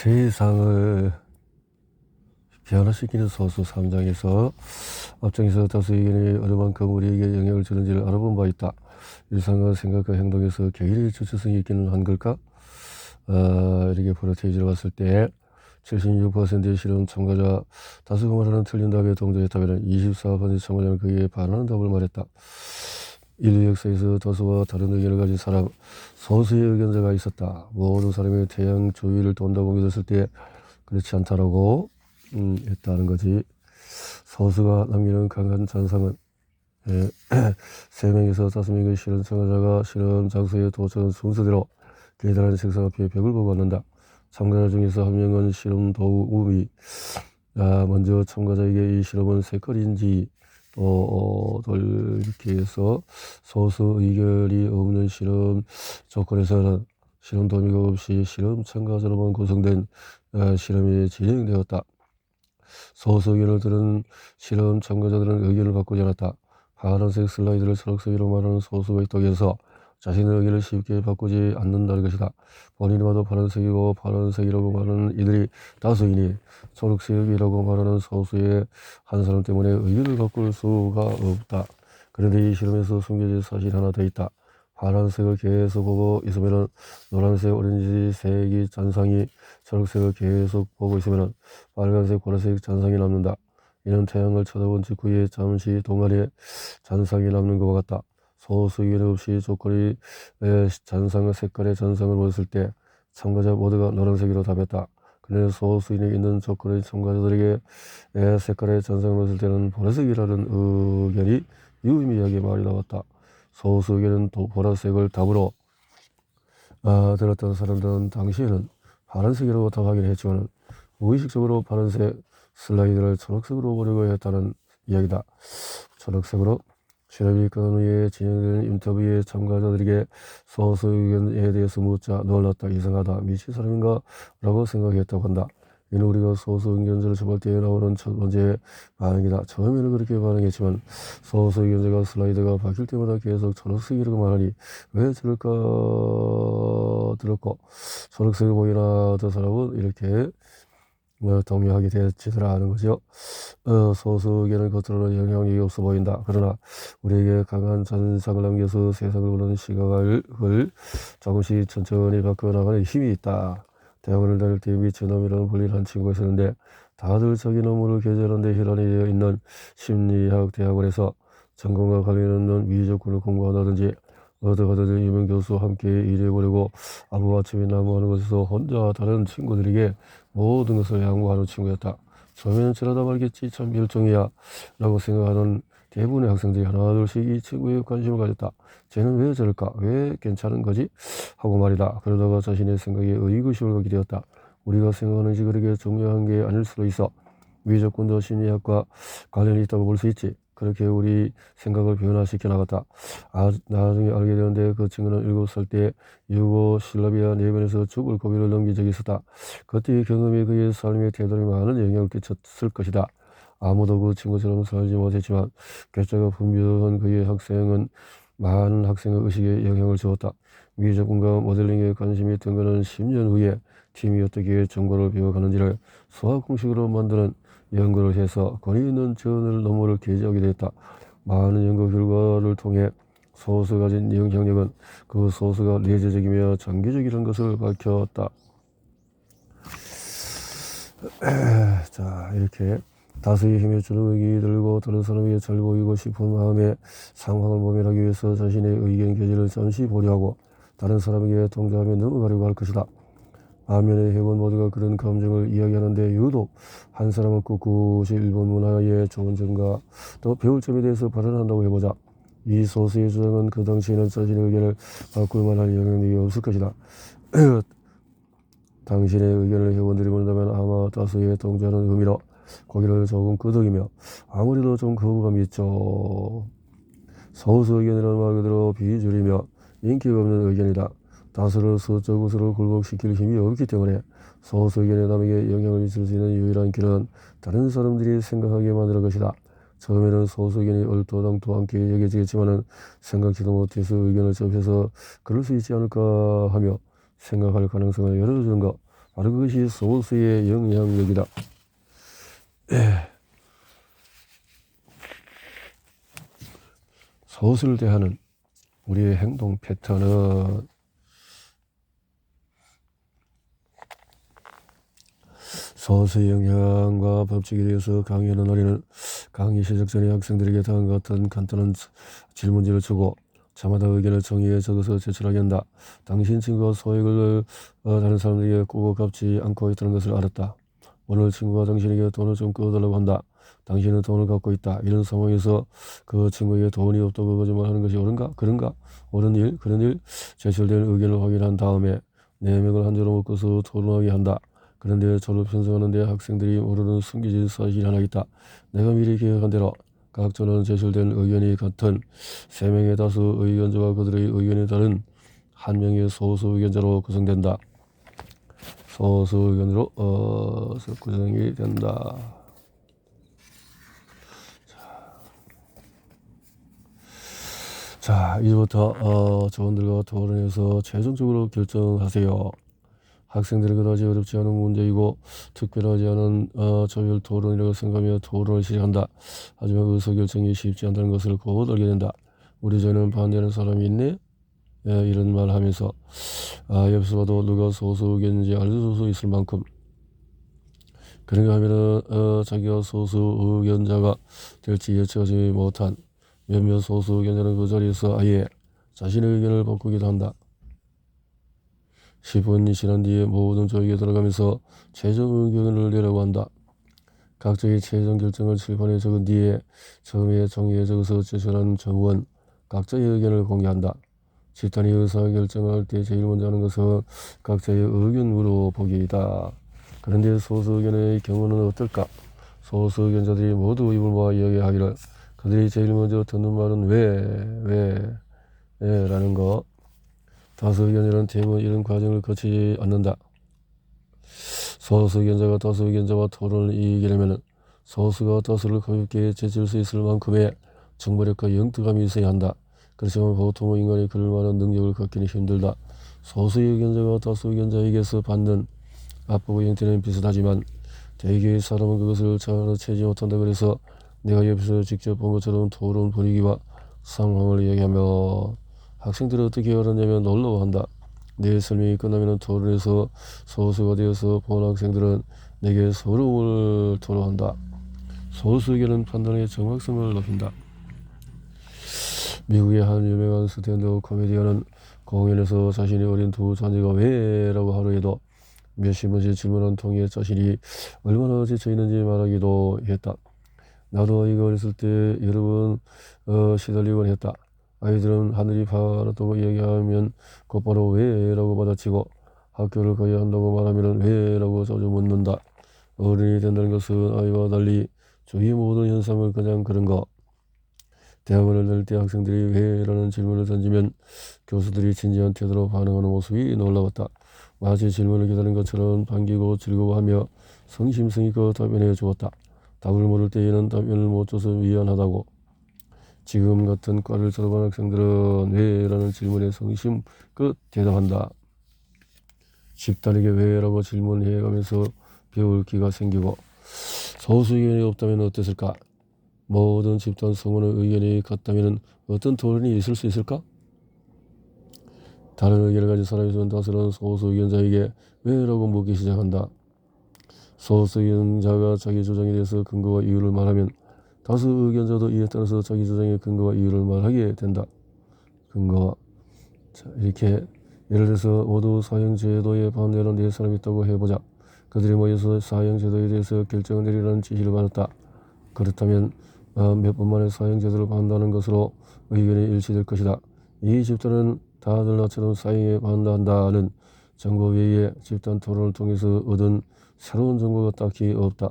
세상을 변화시키는 소수 3장에서 앞장에서 다수 의견이 어느 만큼 우리에게 영향을 주는지를 알아본 바 있다. 일상과 생각과 행동에서 개인의 주체성이 있기는 한 걸까? 이렇게 프로테이지를 봤을 때 76%의 실험 참가자 다수가 말하는 틀린 답에 동조했다면 24% 참가자는 그에 반하는 답을 말했다. 인류 역사에서 다수와 다른 의견을 가진 사람, 소수의 의견자가 있었다. 모든 사람이 태양 주위를 돈다고 믿었을 때 그렇지 않다라고 했다는 거지. 소수가 남기는 강한 잔상은 3명에서 5명의 실험 참가자가 실험 장소에 도착한 순서대로 계단한 책상 앞에 벽을 보고 앉는다. 참가자 중에서 한 명은 실험 도움이 먼저 참가자에게 이 실험은 색깔인지 이렇게 해서 소수 의견이 없는 실험 조건에서는 실험 도우미가 없이 실험 참가자로만 구성된 실험이 진행되었다. 소수 의견을 들은 실험 참가자들은 의견을 바꾸지 않았다. 파란색 슬라이드를 초록색으로 말하는 소수가 있다고 해서 자신의 의견을 쉽게 바꾸지 않는다는 것이다. 본인이 봐도 파란색이고 파란색이라고 말하는 이들이 다수이니 초록색이라고 말하는 소수의 한 사람 때문에 의견을 바꿀 수가 없다. 그런데 이 실험에서 숨겨진 사실이 하나 더 있다. 파란색을 계속 보고 있으면 노란색, 오렌지색이 잔상이, 초록색을 계속 보고 있으면 빨간색, 보라색 잔상이 남는다. 이는 태양을 쳐다본 직후에 잠시 동안에 잔상이 남는 것과 같다. 소수 의견 없이 조건이 잔상의 색깔의 잔상을 보았을 때 참가자 모두가 노란색으로 답했다. 그런데 소수인에 있는 조건의 참가자들에게 색깔의 잔상을 보았을 때는 보라색이라는 의견이 유의미하게 말이 나왔다. 소수 의견은 보라색을 답으로 들었던 사람들은 당시에는 파란색이라고 답하긴 했지만 무의식적으로 파란색 슬라이드를 초록색으로 보려고 했다는 이야기다. 초록색으로 실험이 끝난 후에 진행된 인터뷰에 참가자들에게 소수 의견에 대해서 묻자 놀랐다, 이상하다, 미친 사람인가? 라고 생각했다고 한다. 이는 우리가 소수 의견자를 접할 때에 나오는 첫 번째 반응이다. 처음에는 그렇게 반응했지만 소수 의견자가 슬라이드가 바뀔 때마다 계속 초록색이라고 말하니 왜 저럴까 들었고 초록색을 보이나 하던 사람은 이렇게 동요하게 되지더라 하는 거죠. 소수 의견은 겉으로는 영향력이 없어 보인다. 그러나 우리에게 강한 잔상을 남겨서 세상을 보는 시각을 조금씩 천천히 바꿔나가는 힘이 있다. 대학원을 다닐 때 미친놈이라는 불리는 한 친구가 있었는데 다들 자기 논문을 게재하는 데 혈안이 되어 있는 심리학 대학원에서 전공과 관련 없는 미적분을 공부한다든지 얻어가던 유명 교수와 함께 일해보려고 아부아침에 나무하는 곳에서 혼자 다른 친구들에게 모든 것을 양보하는 친구였다. 처음에는 저러다 말겠지, 참 멸종이야 라고 생각하는 대부분의 학생들이 하나둘씩 이 친구에 관심을 가졌다. 쟤는 왜 저럴까? 왜 괜찮은 거지? 하고 말이다. 그러다가 자신의 생각에 의구심을 갖게 되었다. 우리가 생각하는 것이 그렇게 중요한 게 아닐 수도 있어. 미적분도 심리학과 관련이 있다고 볼 수 있지. 그렇게 우리 생각을 변화시켜 나갔다. 나중에 알게 되는데 그 친구는 7살 때 유고슬라비아 내면에서 죽을 고비를 넘긴 적이 있었다. 그때의 경험이 그의 삶의 태도에 많은 영향을 끼쳤을 것이다. 아무도 그 친구처럼 살지 못했지만 괴짜가 분명한 그의 학생은 많은 학생의 의식에 영향을 주었다. 미적분과 모델링에 관심이 있던 그는 10년 후에 팀이 어떻게 정보를 배워가는지를 수학 공식으로 만드는 연구를 해서 권위 있는 저널 논문을 게재하게 되었다. 많은 연구 결과를 통해 소수가 가진 영향력은 그 소수가 내재적이며 장기적이라는 것을 밝혔다. 자, 이렇게 다수의 힘에 주눅이 들고 다른 사람에게 잘 보이고 싶은 마음에 상황을 모면하기 위해서 자신의 의견 개진을 잠시 보류하고 다른 사람에게 동조하며 넘어가려고 할 것이다. 반면에 회원 모두가 그런 감정을 이야기하는데 유독 한 사람은 꿋꿋이 일본 문화의 좋은 점과 또 배울 점에 대해서 발언한다고 해보자. 이 소수의 주장은 그 당시에는 자신의 의견을 바꿀 만한 영향력이 없을 것이다. 당신의 의견을 회원들이 묻는다면 아마 다수의 동조하는 의미로 고개를 조금 끄덕이며 아무래도 좀 거부감이 있죠. 소수 의견이라는 말 그대로 비줄이며 인기가 없는 의견이다. 다수를 서쪽으로 굴복시킬 힘이 없기 때문에 소수 의견이 남에게 영향을 미칠 수 있는 유일한 길은 다른 사람들이 생각하게 만드는 것이다. 처음에는 소수 의견이 얼토당토 않게 여겨지겠지만 생각지도 못해서 의견을 접해서 그럴 수 있지 않을까 하며 생각할 가능성을 열어주는 것, 바로 그것이 소수의 영향력이다. 소수를 대하는 우리의 행동 패턴은 소수의 영향과 법칙에 대해서 강의하는 어린은 강의 시작 전에 학생들에게 다음과 같은 간단한 질문지를 주고 저마다 의견을 정의해 적어서 제출하게 한다. 당신 친구가 소액을 다른 사람들에게 꾸고 갚지 않고 있다는 것을 알았다. 오늘 친구가 당신에게 돈을 좀 끄어달라고 한다. 당신은 돈을 갖고 있다. 이런 상황에서 그 친구에게 돈이 없다고 거짓말하는 것이 옳은가? 그런가? 옳은 일? 그런 일? 제출된 의견을 확인한 다음에 4명을 한 줄로 묶어서 토론하게 한다. 그런데 졸업 편성하는데 학생들이 모르는 숨겨진 사실이 하나 있다. 내가 미리 계획한 대로 각 조는 제출된 의견이 같은 3명의 다수 의견자와 그들의 의견이 다른 1명의 소수 의견자로 구성된다. 소수 의견으로 구성이 된다. 자, 이제부터 조원들과 토론해서 최종적으로 결정하세요. 학생들이 그다지 어렵지 않은 문제이고 특별하지 않은 조율 토론이라고 생각하며 토론을 시작한다. 하지만 의사결정이 쉽지 않다는 것을 곧 알게 된다. 우리 조에는 반대하는 사람이 있네? 이런 말 하면서 옆에서 봐도 누가 소수 의견인지 알 수 있을 만큼 그런가 하면은 자기가 소수 의견자가 될지 예측하지 못한 몇몇 소수 의견자는 그 자리에서 아예 자신의 의견을 바꾸기도 한다. 10분이 지난 뒤에 모든 조직에 들어가면서 최종 의견을 내라고 한다. 각자의 최종 결정을 칠판에 적은 뒤에 처음에 종이에 적어서 제출한 조원 각자의 의견을 공개한다. 집단이 의사결정할 때 제일 먼저 하는 것은 각자의 의견 물어보기이다. 그런데 소수 의견의 경우는 어떨까? 소수 의견자들이 모두 입을 모아 이야기하기를 그들이 제일 먼저 듣는 말은 왜 라는 것. 다수 의견자는 대부분 이런 과정을 거치지 않는다. 소수 의견자가 다수 의견자와 토론을 이기려면 소수가 다수를 가볍게 제칠 수 있을 만큼의 정보력과 영특함이 있어야 한다. 그렇지만 보통 인간이 그럴 만한 능력을 갖기는 힘들다. 소수 의견자가 다수 의견자에게서 받는 압박의 형태는 비슷하지만 대개의 사람은 그것을 잘 알아채지 못한다. 그래서 내가 옆에서 직접 본 것처럼 토론 분위기와 상황을 이야기하며 학생들은 어떻게 알았냐면 놀라워한다. 내 설명이 끝나면 토론에서 소수가 되어서 본 학생들은 내게 서러움을 토로한다. 소수 의견은 판단의 정확성을 높인다. 미국의 한 유명한 스탠드업 코미디언은 공연에서 자신이 어린 두 자녀가 왜? 라고 하루에도 몇십 번씩 질문한 통에 자신이 얼마나 지쳐있는지 말하기도 했다. 나도 아이가 어렸을 때 여러 번 시달리곤 했다. 아이들은 하늘이 파랗다고 이야기하면 곧바로 왜? 라고 받아치고 학교를 가야 한다고 말하면 왜? 라고 자주 묻는다. 어른이 된다는 것은 아이와 달리 주위의 모든 현상을 그냥 그런 거. 대학원을 다닐 때 학생들이 왜? 라는 질문을 던지면 교수들이 진지한 태도로 반응하는 모습이 놀라웠다. 마치 질문을 기다린 것처럼 반기고 즐거워하며 성심성의껏 답변해 주었다. 답을 물을 때에는 답변을 못 줘서 미안하다고. 지금 같은 과를 졸업한 학생들은 왜? 라는 질문에 성심껏 대답한다. 집단에게 왜? 라고 질문해가면서 배울 기가 생기고 소수 의견이 없다면 어땠을까? 모든 집단 성원의 의견이 같다면 어떤 토론이 있을 수 있을까? 다른 의견을 가진 사람이 있으면 다수는 소수 의견자에게 왜? 라고 묻기 시작한다. 소수 의견자가 자기 주장에 대해서 근거와 이유를 말하면 다수 의견자도 이에 따라서 자기 주장의 근거와 이유를 말하게 된다. 근거. 자, 이렇게 예를 들어서 모두 사형제도에 반대하는 4사람이 있다고 해보자. 그들이 모여서 사형제도에 대해서 결정을 내리라는 지시를 받았다. 그렇다면 몇 분 만에 사형제도를 반대하는 것으로 의견이 일치될 것이다. 이 집단은 다들 나처럼 사형에 반대한다는 정보 외에 집단 토론을 통해서 얻은 새로운 정보가 딱히 없다.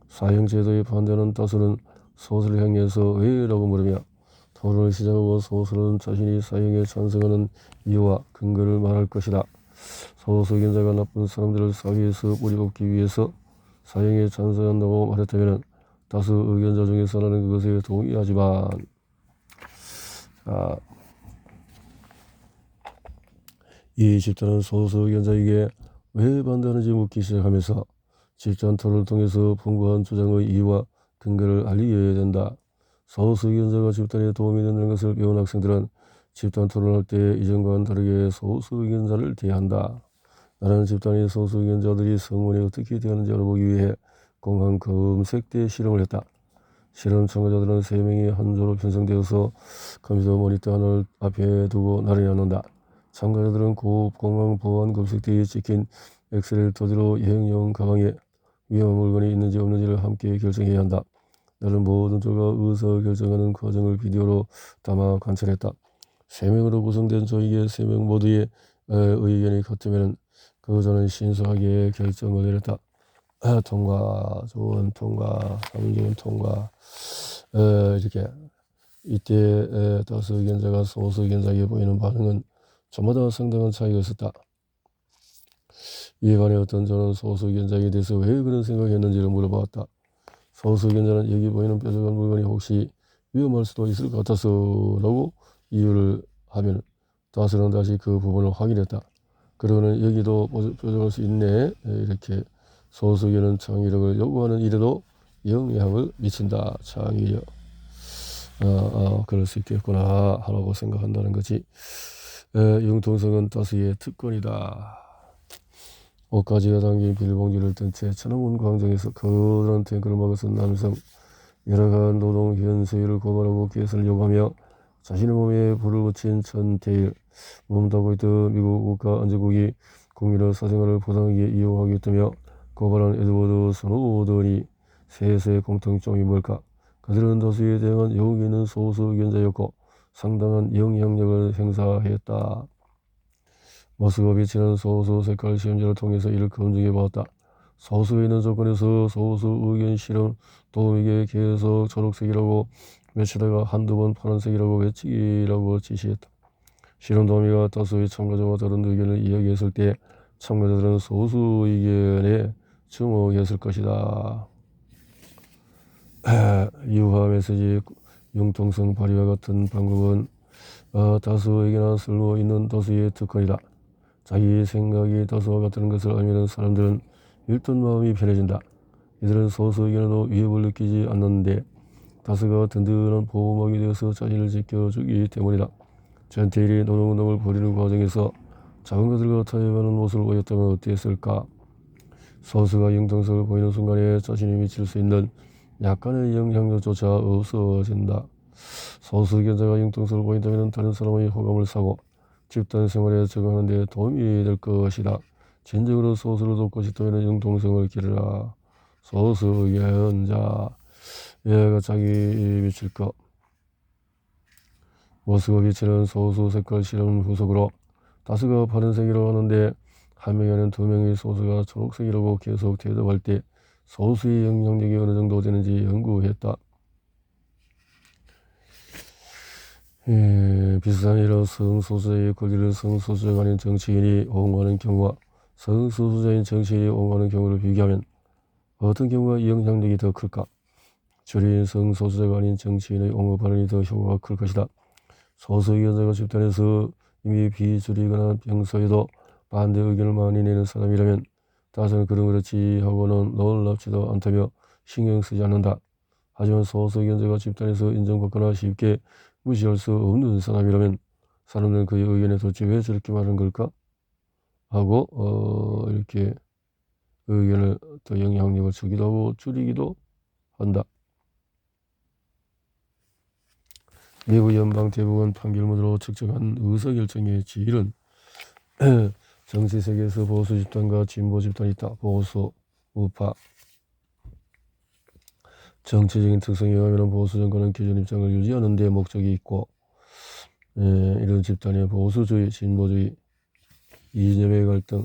사형제도에 반대하는 다수는 소수를 향해서 왜? 라고 물으며 토론을 시작하고 소수는 자신이 사형에 찬성하는 이유와 근거를 말할 것이다. 소수 의견자가 나쁜 사람들을 사회에서 뿌리뽑기 위해서 사형에 찬성한다고 말했다면 다수 의견자 중에서 나는 그것에 동의하지만 이 집단은 소수 의견자에게 왜 반대하는지 묻기 시작하면서 집단 토론을 통해서 풍부한 주장의 이유와 근거를 알리게 된다. 소수 의견자가 집단에 도움이 된다는 것을 배운 학생들은 집단 토론할 때 이전과는 다르게 소수 의견자를 대한다. 나라는 집단의 소수 의견자들이 성문에 어떻게 대하는지 알아보기 위해 공항 검색대 실험을 했다. 실험 참가자들은 3명이 한 조로 편성되어서 컴퓨터 모니터 하나를 앞에 두고 나란히 앉는다. 참가자들은 공항 보안 검색대에 찍힌 엑셀 토지로 여행용 가방에 위험한 물건이 있는지 없는지를 함께 결정해야 한다. 나는 모든 조가 의사결정하는 과정을 비디오로 담아 관찰했다. 3명으로 구성된 조이게 3명 모두의 의견이 같으면 그 조는 신속하게 결정을 내렸다. 통과, 좋은 통과, 좋은 통과. 이렇게 이때 다수 의견자가 소수 의견자에게 보이는 반응은 저마다 상당한 차이가 있었다. 이에 반해 어떤 저는 소수 의견자에 대해서 왜 그런 생각했는지를 물어봤다. 소수 의견자는 여기 보이는 뾰족한 물건이 혹시 위험할 수도 있을 것 같아서 라고 이유를 하면 다수는 다시 그 부분을 확인했다. 그러고는 여기도 뾰족할 수 있네. 이렇게 소수 의견은 창의력을 요구하는 일에도 영향을 미친다. 창의력. 그럴 수 있겠구나 하라고 생각한다는 거지. 융통성은 다수의 특권이다. 옷가지가 담긴 비닐봉지를 든 채 천안문 광장에서 거대한 탱크를 막아선 남성. 열악한 노동 현실을 고발하고 개선을 요구하며 자신의 몸에 불을 붙인 천태일. 몸담고 있던 미국 국가안전국이 국민의 사생활을 보장하기에 이용하겠다며 고발한 에드워드 스노든이 셋의 공통점이 뭘까? 그들은 다수에 대한 용기 있는 소수 의견자였고 상당한 영향력을 행사했다. 머스크가 비치는 소수 색깔 시험지를 통해서 이를 검증해 보았다. 소수에 있는 조건에서 소수 의견 실험 도우미에게 계속 초록색이라고 외치다가 한두 번 파란색이라고 외치기라고 지시했다. 실험 도우미가 다수의 참가자와 다른 의견을 이야기했을 때 참가자들은 소수 의견에 주목했을 것이다. 유화 메시지 융통성 발휘와 같은 방법은 다수에게나 쓸모 있는 다수의 특권이다. 자기 생각이 다수와 같다는 것을 알면 사람들은 일단 마음이 편해진다. 이들은 소수 의견에도 위협을 느끼지 않는데 다수가 든든한 보호막이 되어서 자신을 지켜주기 때문이다. 전태일이 노동운동을 벌이는 과정에서 작은 것들과 타협하는 모습을 보였다면 어땠을까? 소수가 융통성을 보이는 순간에 자신이 미칠 수 있는 약간의 영향력조차 없어진다. 소수 의견자가 융통성을 보인다면 다른 사람의 호감을 사고 집단 생활에 적응하는 데 도움이 될 것이다. 진정으로 소수를 돕고 싶다면 융통성을 기르라. 소수 의견자. 얘가 자기 미칠 것. 머스크가 비치는 소수 색깔 실험 후속으로 다수가 파란색이라고 하는데 한 명이 아닌 2명의 소수가 초록색이라고 계속 대답할 때 소수의 영향력이 어느 정도 되는지 연구했다. 비슷한 예로 성소수자의 권리를 성소수자가 아닌 정치인이 옹호하는 경우와 성소수자인 정치인이 옹호하는 경우를 비교하면 어떤 경우가 영향력이 더 클까? 주류인 성소수자가 아닌 정치인의 옹호 발언이 더 효과가 클 것이다. 소수 의견자가 집단에서 이미 비주류이거나 평소에도 반대 의견을 많이 내는 사람이라면 다수는 그런 그렇지 하고는 놀랍지도 않다며 신경 쓰지 않는다. 하지만 소수 의견자가 집단에서 인정받거나 쉽게 무시할 수 없는 사람이라면 사람들은 그의 의견에 도대체 왜 저렇게 말하는 걸까? 하고 이렇게 의견을 더 영향력을 주기도 하고 줄이기도 한다. 미국 연방 대법원 판결문으로 측정한 의사결정의 질은 정치 세계에서 보수 집단과 진보 집단이 있다. 보수, 우파. 정치적인 특성에 의하면 보수 정권은 기존 입장을 유지하는 데 목적이 있고 이런 집단의 보수주의, 진보주의, 이념의 갈등.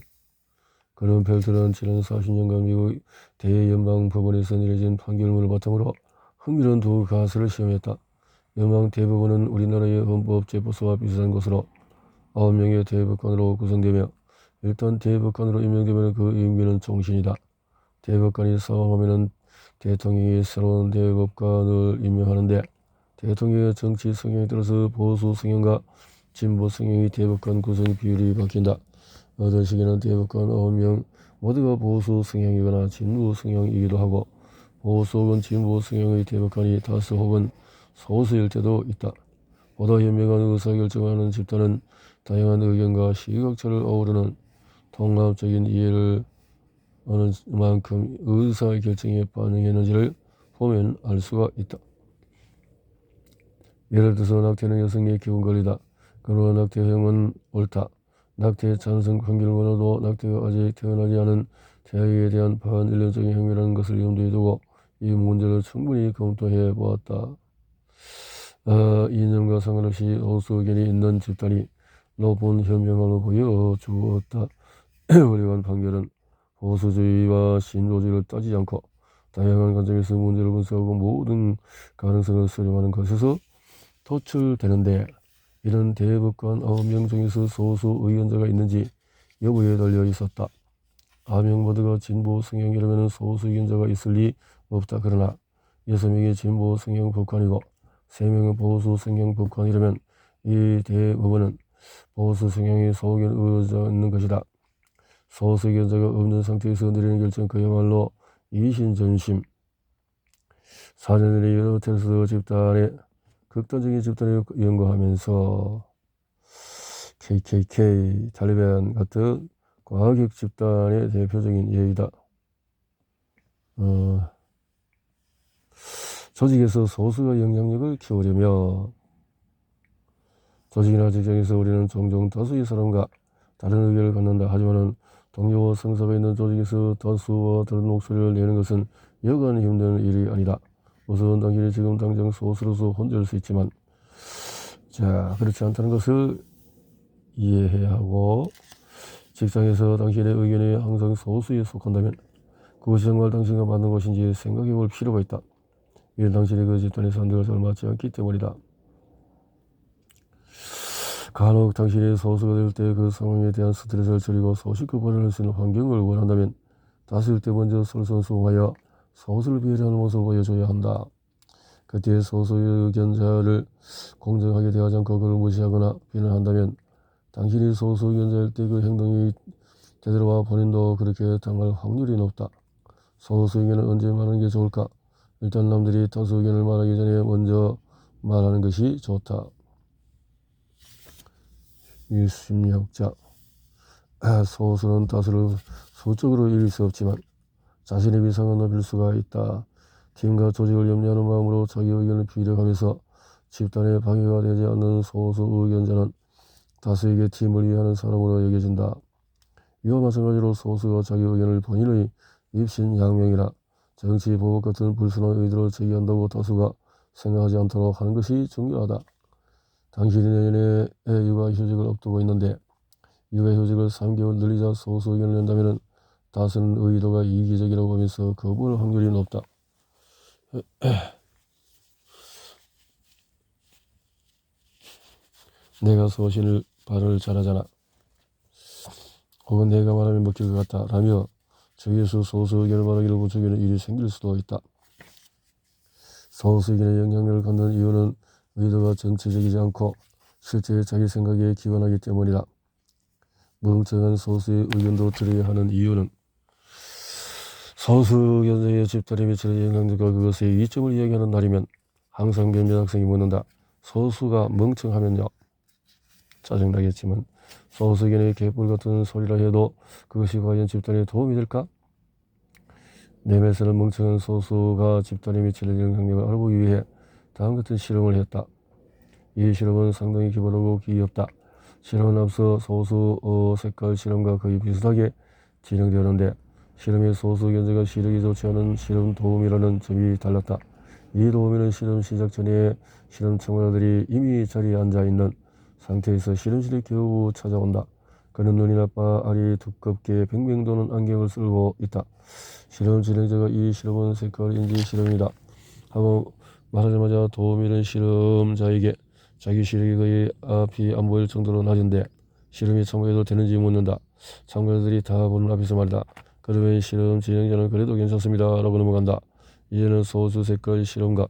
그런 벨트는 지난 40년간 미국 대연방법원에서 내려진 판결문을 바탕으로 흥미로운 두 가설을 시험했다. 연방 대법원은 우리나라의 헌법재판소와 비슷한 것으로 9명의 대법관으로 구성되며 일단 대법관으로 임명되면 그 임기는 종신이다. 대법관이 사망하면 대통령이 새로운 대법관을 임명하는데 대통령의 정치 성향에 따라서 보수 성향과 진보 성향의 대법관 구성 비율이 바뀐다. 어떤 시기는 대법관 9명 모두가 보수 성향이거나 진보 성향이기도 하고 보수 혹은 진보 성향의 대법관이 다수 혹은 소수일 때도 있다. 보다 현명한 의사결정하는 집단은 다양한 의견과 시각차를 어우르는 통합적인 이해를 어느 만큼 의사결정에 반영했는지를 보면 알 수가 있다. 예를 들어서 낙태는 여성의 기본 권리다. 그러나 낙태형은 옳다. 낙태 찬성 판결을 원해도 낙태가 아직 태어나지 않은 태아에 대한 반인륜적인 행위라는 것을 염두에 두고 이 문제를 충분히 검토해 보았다. 이념과 상관없이 소수 의견이 있는 집단이 높은 현명함을 보여주었다. 훌륭한 판결은 보수주의와 신조주의를 따지지 않고 다양한 관점에서 문제를 분석하고 모든 가능성을 수렴하는 것에서 도출되는데 이런 대법관 9명 중에서 소수 의견자가 있는지 여부에 달려 있었다. 9명 모두가 진보 성향이라면 소수 의견자가 있을 리 없다. 그러나 6명이 진보 성향 법관이고 3명은 보수 성향 법관이라면 이 대법원은 보수 성향의 소견을 의존하는 것이다. 소수 의견자가 없는 상태에서 내리는 결정 그야말로 이신전심. 4년 내내 여러 테스트 집단의 극단적인 집단을 연구하면서 KKK, 탈리반 같은 과격 집단의 대표적인 예이다. 조직에서 소수가 영향력을 키우려면 조직이나 직장에서 우리는 종종 다수의 사람과 다른 의견을 갖는다. 하지만 동료와 성사가 있는 조직에서 다수와 다른 목소리를 내는 것은 여간 힘든 일이 아니다. 우선 당신이 지금 당장 소수로서 혼자일 수 있지만 그렇지 않다는 것을 이해해야 하고 직장에서 당신의 의견이 항상 소수에 속한다면 그것이 정말 당신과 맞는 것인지 생각해 볼 필요가 있다. 이는 당신이 그 집단의 사람들과 잘 맞지 않기 때문이다. 간혹 당신이 소수가 될 때 그 상황에 대한 스트레스를 줄이고 소식을 보낼 수 있는 환경을 원한다면 다수일 때 먼저 솔선수범하여 소수를 배려하는 모습을 보여줘야 한다. 그때 소수의 의견자를 공정하게 대하지 않고 그를 무시하거나 비난한다면 당신이 소수 의견자일 때 그 행동이 되돌아와 본인도 그렇게 당할 확률이 높다. 소수 의견을 언제 말하는 게 좋을까? 일단 남들이 다수 의견을 말하기 전에 먼저 말하는 것이 좋다. 심리학자 소수는 다수를 수적으로 이길 수 없지만 자신의 위상은 높일 수가 있다. 팀과 조직을 염려하는 마음으로 자기 의견을 피력하면서 집단에 방해가 되지 않는 소수 의견자는 다수에게 팀을 위하는 사람으로 여겨진다. 이와 마찬가지로 소수가 자기 의견을 본인의 입신양명이나 정치 보복 같은 불순한 의도로 제기한다고 다수가 생각하지 않도록 하는 것이 중요하다. 당신이 내년에 육아휴직을 앞두고 있는데 육아휴직을 3개월 늘리자 소수 의견을 낸다면 다수는 의도가 이기적이라고 하면서 거부할 확률이 높다. 내가 소신을 발언을 잘하잖아. 혹은 내가 말하면 먹힐 것 같다. 라며 주위에서 소수 의견을 말하기를 부추기는 일이 생길 수도 있다. 소수 의견에 영향력을 갖는 이유는 의도가 정치적이지 않고 실제 자기 생각에 기반하기 때문이다. 멍청한 소수의 의견도 들어야 하는 이유는 소수 의견자의 집단에 미치는 영향력과 그것의 이점을 이야기하는 날이면 항상 몇몇 학생이 묻는다. 소수가 멍청하면요. 짜증나겠지만 소수 의견의 개뿔 같은 소리라 해도 그것이 과연 집단에 도움이 될까? 내면서는 멍청한 소수가 집단에 미치는 영향력을 알기 위해 다음 같은 실험을 했다. 이 실험은 상당히 기발하고 귀엽다. 실험은 앞서 소수 색깔 실험과 거의 비슷하게 진행되었는데 실험의 소수 의견자가 시력이 좋지 않은 실험 도우미라는 점이 달랐다. 이 도우미는 실험 시작 전에 실험 참가자들이 이미 자리에 앉아있는 상태에서 실험실에 겨우 찾아온다. 그는 눈이 나빠 알이 두껍게 뱅뱅 도는 안경을 쓰고 있다. 실험 진행자가 이 실험은 색깔인지 실험이다 하고 말하자마자 도우미는 실험자에게 자기 시력이 거의 앞이 안 보일 정도로 낮은데 실험에 참가해도 되는지 묻는다. 참가자들이 다 보는 앞에서 말이다. 그러면 실험 진행자는 그래도 괜찮습니다 라고 넘어간다. 이제는 소수 색깔 실험과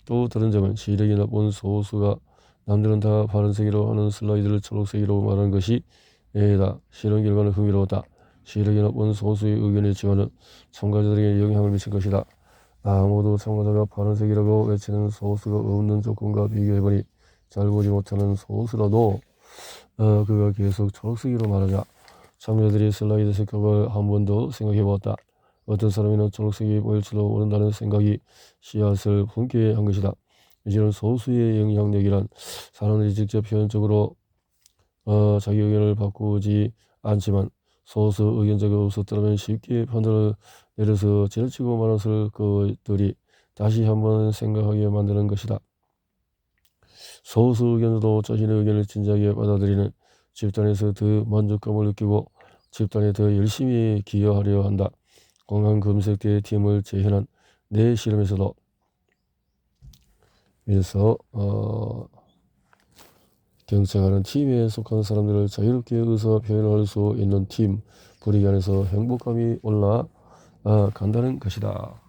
또 다른 점은 시력이 나쁜 소수가 남들은 다 파란색이라고 하는 슬라이드를 초록색이라고 말하는 것이 A다. 실험 결과는 흥미로웠다. 시력이 나쁜 소수의 의견의 지원은 참가자들에게 영향을 미칠 것이다. 아무도 참가자가 파란색이라고 외치는 소수가 없는 조건과 비교해보니 잘 보지 못하는 소수라도 그가 계속 초록색으로 말하자 참가자들이 슬라이드 색깔을 한 번 더 생각해보았다. 어떤 사람이는 초록색이 보일지도 모른다는 생각이 씨앗을 품게 한 것이다. 이제는 소수의 영향력이란 사람들이 직접 표현적으로 자기 의견을 바꾸지 않지만 소수 의견자가 없었더라면 쉽게 판단을 내려서 지나치고 말았을 것들이 다시 한번 생각하게 만드는 것이다. 소수 의견자도 자신의 의견을 진지하게 받아들이는 집단에서 더 만족감을 느끼고 집단에 더 열심히 기여하려 한다. 공항 검색대 팀을 재현한 내 실험에서도 그래서 경쟁하는 팀에 속한 사람들을 자유롭게 의사 표현할 수 있는 팀 분위기 안에서 행복감이 올라간다는 것이다.